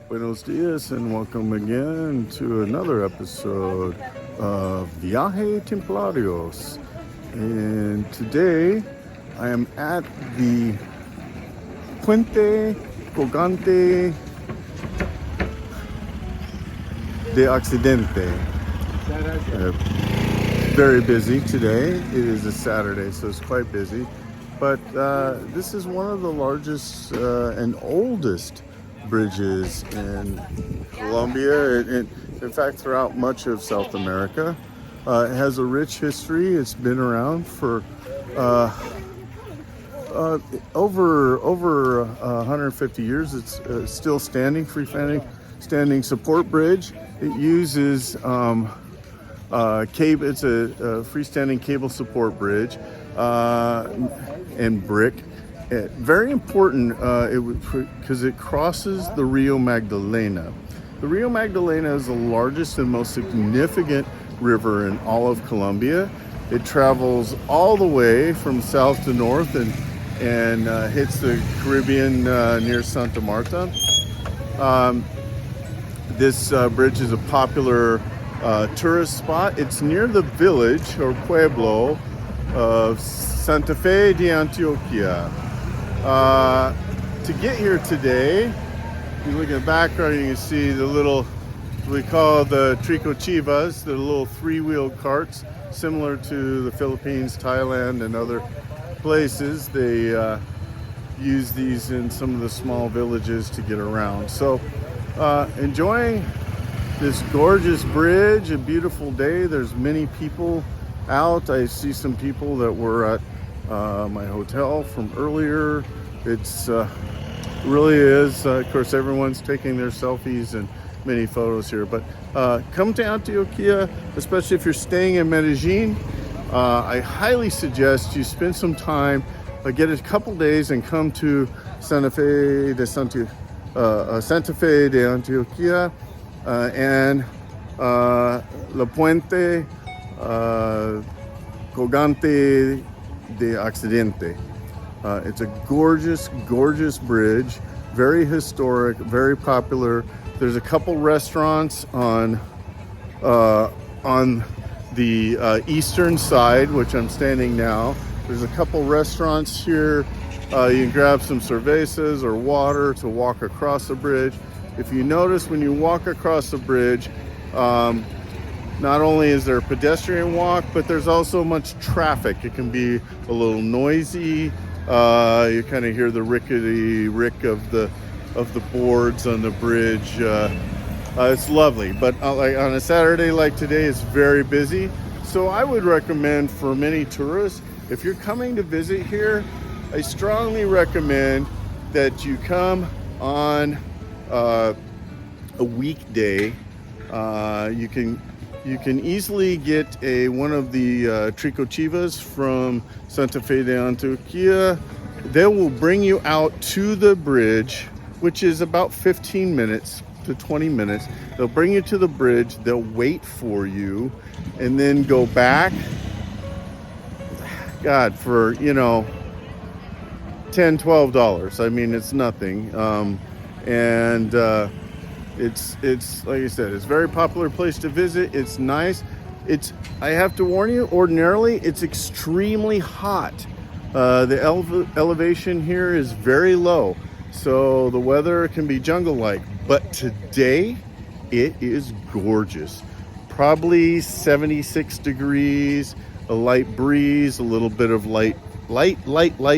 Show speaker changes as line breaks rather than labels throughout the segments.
Buenos dias and welcome again to another episode of Viajestemplarios. And today I am at the Puente Colgante de Occidente. Very busy today. It is a Saturday, so it's quite busy. But this is one of the largest and oldest bridges in Colombia, and in fact throughout much of South America. It has a rich history. It's been around for over 150 years. It's still standing, standing support bridge. It uses cable. It's a freestanding cable support bridge and brick. Very important because it crosses the Rio Magdalena. The Rio Magdalena is the largest and most significant river in all of Colombia. It travels all the way from south to north and hits the Caribbean near Santa Marta. This bridge is a popular tourist spot. It's near the village or pueblo of Santa Fe de Antioquia. To get here today, you look at the background, you can see the little, we call the tricochivas, the little three-wheeled carts, similar to the Philippines, Thailand, and other places. They use these in some of the small villages to get around. So, enjoying this gorgeous bridge, a beautiful day. There's many people out. I see some people that were at my hotel from earlier. It's really is. Of course, everyone's taking their selfies and many photos here. But come to Antioquia, especially if you're staying in Medellin. I highly suggest you spend some time, get a couple days, and come to Santa Fe de Antioquia and La Puente Colgante de Occidente. It's a gorgeous, gorgeous bridge, very historic, very popular. There's a couple restaurants on the eastern side, which I'm standing now. There's a couple restaurants here. You can grab some cervezas or water to walk across the bridge. If you notice, when you walk across the bridge, not only is there a pedestrian walk, but there's also much traffic. It can be a little noisy. You kind of hear the rickety of the boards on the bridge. It's lovely, but like on a Saturday like today, it's very busy. So I would recommend for many tourists, if you're coming to visit here, I strongly recommend that you come on a weekday. You can easily get one of the tricochivas from Santa Fe de Antioquia. They will bring you out to the bridge, which is about 15 minutes to 20 minutes. They'll bring you to the bridge, they'll wait for you, and then go back. God, for, $10, $12. I mean, it's nothing. It's like I said, it's a very popular place to visit. It's nice. I have to warn you, ordinarily it's extremely hot. The elevation here is very low, so the weather can be jungle-like. But today it is gorgeous. Probably 76 degrees, a light breeze, a little bit of light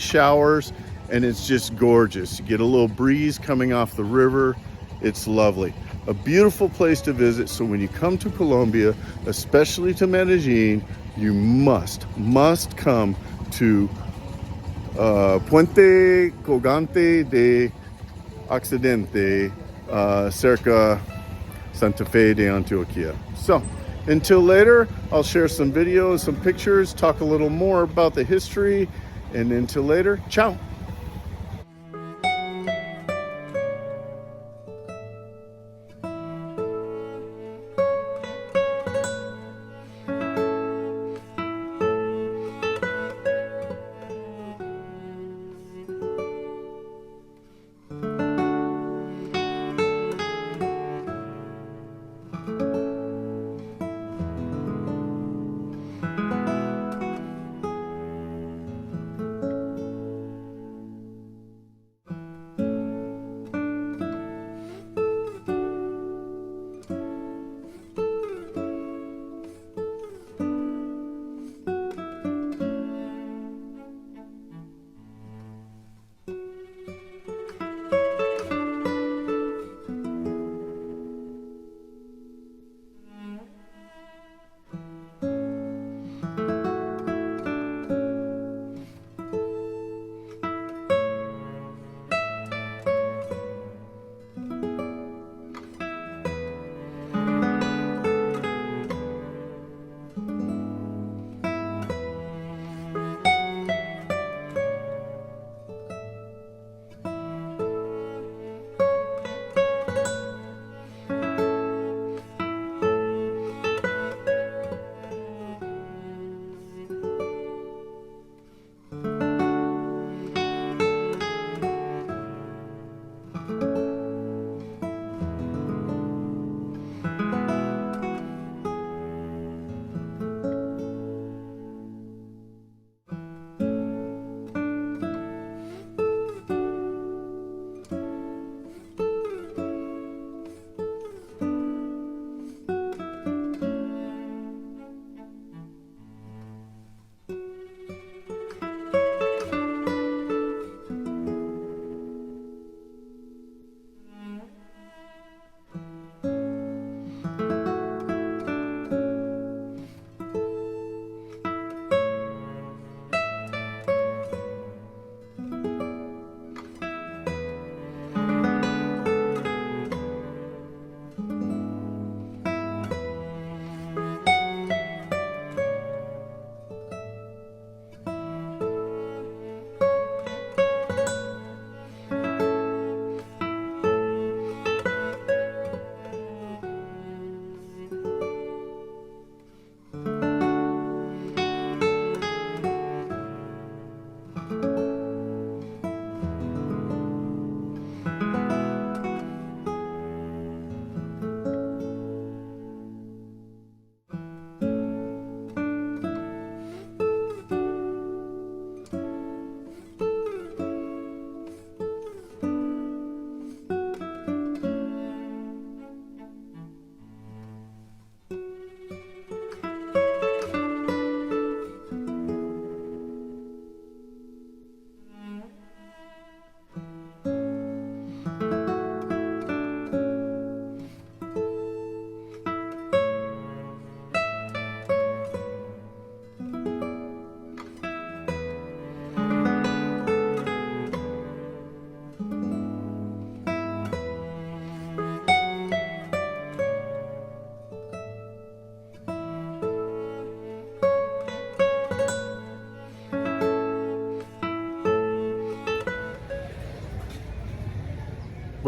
showers, and it's just gorgeous. You get a little breeze coming off the river. It's lovely. A beautiful place to visit. So when you come to Colombia, especially to Medellin, you must come to Puente Colgante de Occidente, cerca Santa Fe de Antioquia. So until later, I'll share some videos, some pictures, talk a little more about the history, and until later, ciao.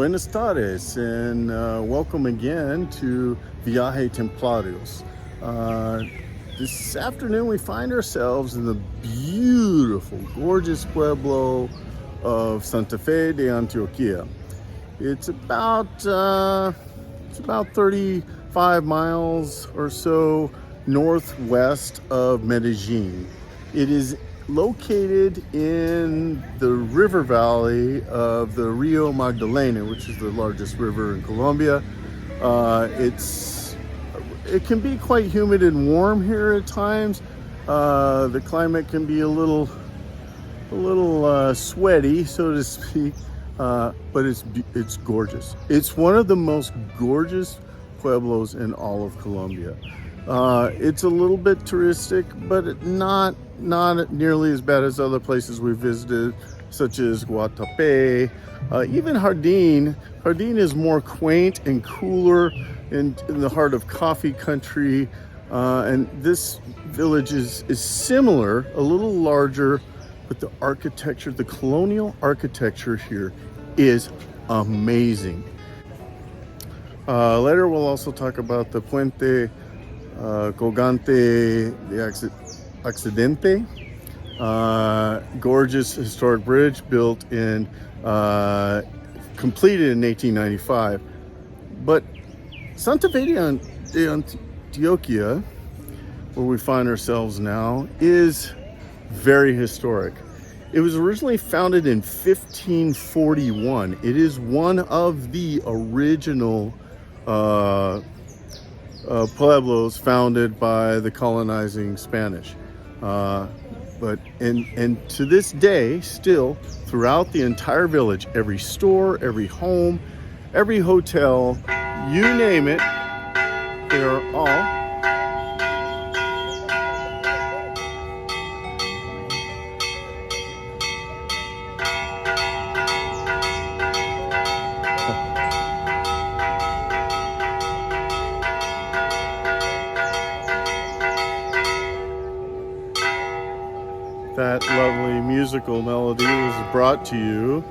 Buenas tardes, and welcome again to Viajestemplarios. This afternoon we find ourselves in the beautiful, gorgeous pueblo of Santa Fe de Antioquia. It's about 35 miles or so northwest of Medellin. It is located in the river valley of the Rio Magdalena, which is the largest river in Colombia. It can be quite humid and warm here at times. The climate can be a little sweaty, so to speak, but it's gorgeous. It's one of the most gorgeous pueblos in all of Colombia. It's a little bit touristic, but not nearly as bad as other places we visited, such as Guatapé, even Jardín. Jardín is more quaint and cooler in the heart of coffee country, and this village is similar, a little larger, but the architecture, the colonial architecture here is amazing. Later we'll also talk about the Puente Colgante de Occidente, gorgeous historic bridge built in, completed in 1895. But Santa Fe de Antioquia, where we find ourselves now, is very historic. It was originally founded in 1541. It is one of the original pueblos founded by the colonizing Spanish. But to this day, still throughout the entire village, every store, every home, every hotel, you name it, they are all that lovely musical melody was brought to you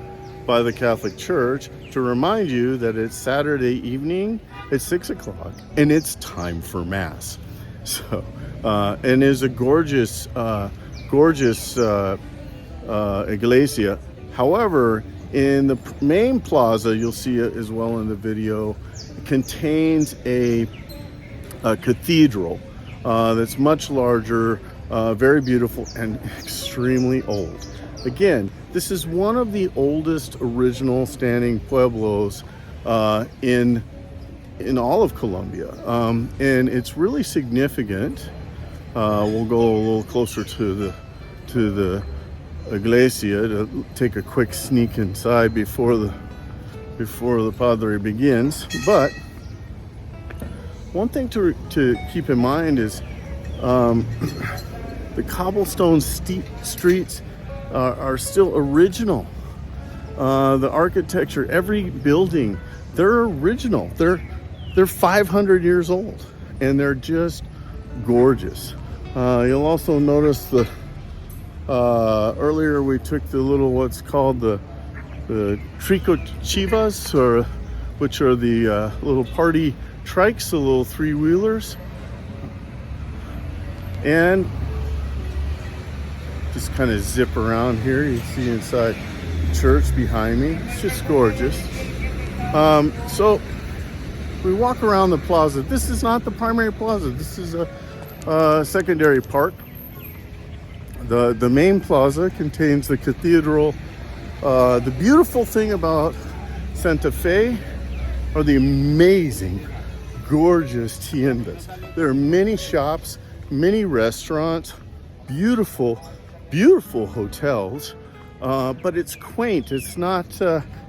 by the Catholic Church to remind you that it's Saturday evening at 6 o'clock and it's time for Mass. So, and is a gorgeous iglesia. However, in the main plaza, you'll see it as well in the video, it contains a cathedral that's much larger, very beautiful, and extremely old. Again, this is one of the oldest original standing pueblos in all of Colombia, and it's really significant. We'll go a little closer to the iglesia to take a quick sneak inside before the padre begins. But one thing to keep in mind is the cobblestone steep streets are still original. The architecture, every building, they're original. They're 500 years old, and they're just gorgeous. You'll also notice the earlier we took the little, what's called the tricochivas, which are the little party trikes, the little three-wheelers, and just kind of zip around here. You see inside the church behind me. It's just gorgeous. So we walk around the plaza. This is not the primary plaza. This is a secondary park. The main plaza contains the cathedral. The beautiful thing about Santa Fe are the amazing, gorgeous tiendas. There are many shops, many restaurants, beautiful hotels, but it's quaint. It's not,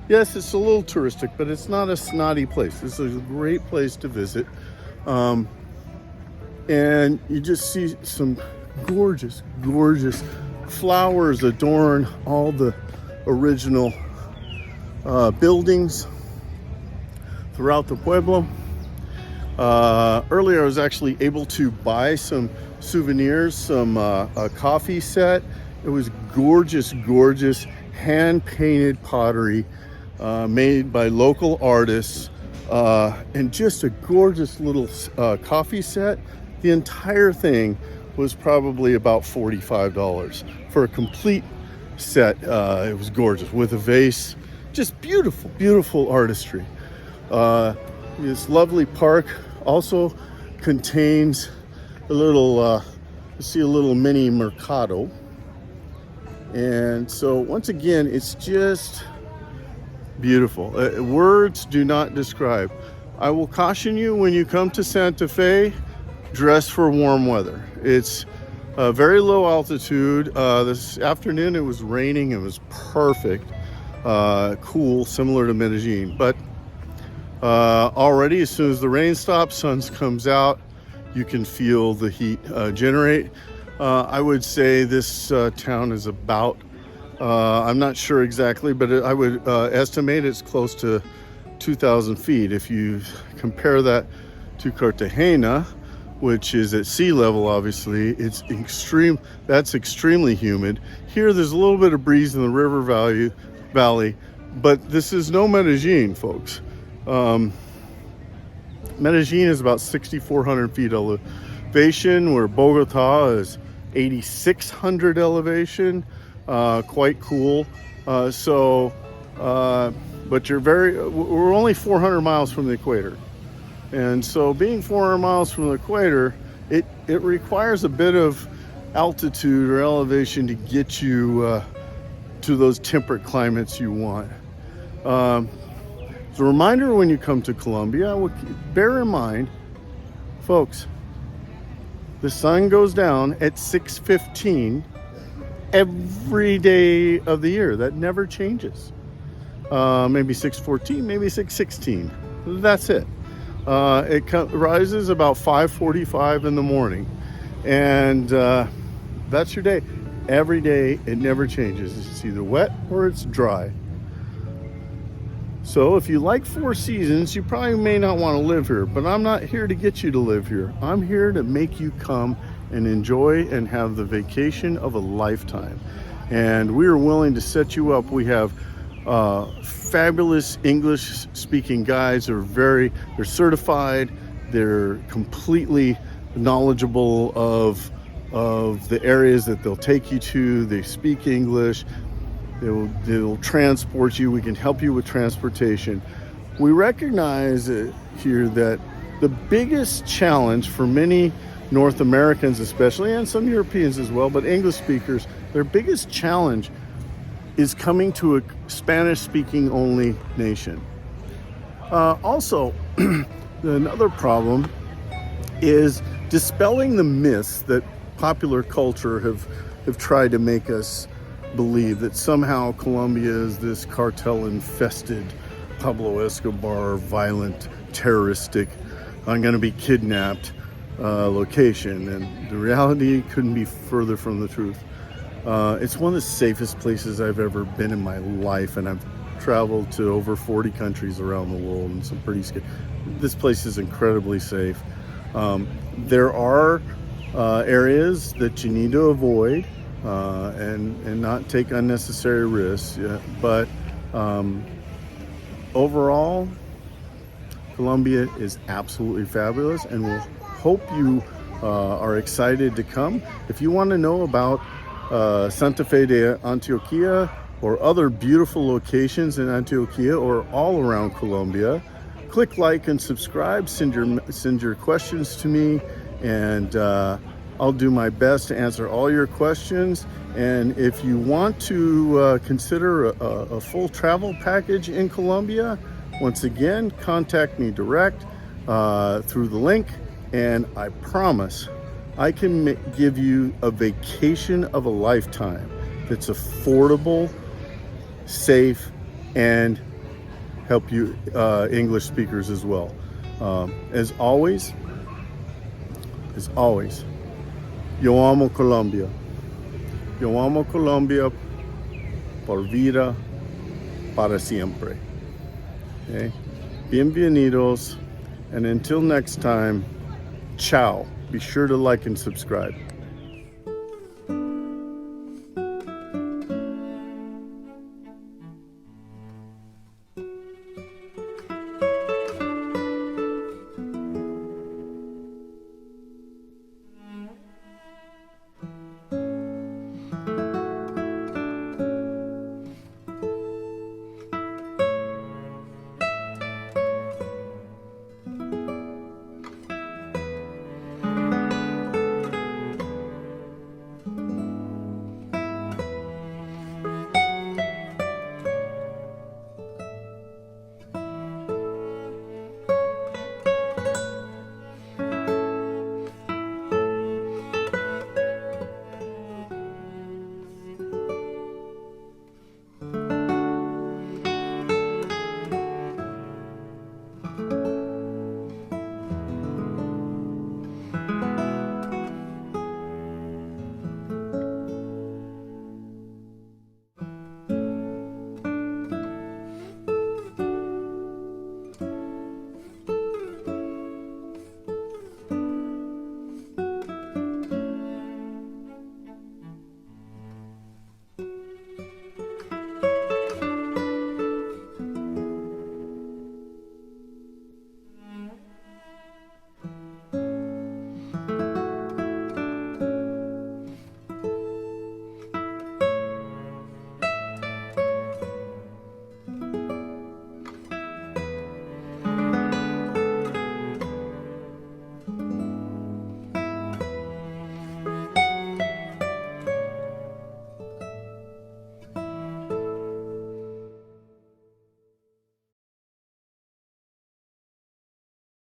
yes, it's a little touristic, but it's not a snotty place. This is a great place to visit. And you just see some gorgeous flowers adorn all the original buildings throughout the pueblo. Earlier I was actually able to buy some souvenirs, a coffee set. It was gorgeous hand-painted pottery. made by local artists, and just a gorgeous little coffee set. The entire thing was probably about $45 for a complete set. It was gorgeous with a vase, just beautiful, beautiful artistry. This lovely park also contains a little, you see a little mini mercado. And so once again, it's just beautiful. Words do not describe. I will caution you, when you come to Santa Fe, dress for warm weather. It's very low altitude. This afternoon it was raining. It was perfect. Cool, similar to Medellin. But already, as soon as the rain stops, sun comes out, you can feel the heat generate. I would say this town is about, I'm not sure exactly, but I would estimate it's close to 2,000 feet. If you compare that to Cartagena, which is at sea level, obviously, it's that's extremely humid. Here, there's a little bit of breeze in the river valley, but this is no Medellin, folks. Medellin is about 6,400 feet elevation, where Bogota is 8,600 elevation. Quite cool. But we're only 400 miles from the equator. And so being 400 miles from the equator, it requires a bit of altitude or elevation to get you to those temperate climates you want. So a reminder, when you come to Colombia, bear in mind, folks, the sun goes down at 6:15 every day of the year. That never changes. Maybe 6:14, maybe 6:16. That's it. It rises about 5:45 in the morning, and that's your day. Every day, it never changes. It's either wet or it's dry. So if you like four seasons, you probably may not want to live here, but I'm not here to get you to live here. I'm here to make you come and enjoy and have the vacation of a lifetime. And we are willing to set you up. We have fabulous English speaking guides. They're certified. They're completely knowledgeable of the areas that they'll take you to. They speak English. They'll transport you. We can help you with transportation. We recognize here that the biggest challenge for many North Americans especially, and some Europeans as well, but English speakers, their biggest challenge is coming to a Spanish-speaking only nation. Also, another problem is dispelling the myths that popular culture have tried to make us believe, that somehow Colombia is this cartel-infested, Pablo Escobar, violent, terroristic, I'm going to be kidnapped location. And the reality couldn't be further from the truth. It's one of the safest places I've ever been in my life, and I've traveled to over 40 countries around the world, and some pretty scary. This place is incredibly safe. There are areas that you need to avoid and not take unnecessary risks. But overall, Colombia is absolutely fabulous, and we'll hope you are excited to come. If you want to know about Santa Fe de Antioquia or other beautiful locations in Antioquia or all around Colombia, click like and subscribe. Send your questions to me, and I'll do my best to answer all your questions. And if you want to consider a full travel package in Colombia, once again, contact me direct through the link, and I promise I can give you a vacation of a lifetime that's affordable, safe, and help you English speakers as well. As always, yo amo Colombia. Yo amo Colombia por vida, para siempre. Okay? Bienvenidos, and until next time, ciao. Be sure to like and subscribe.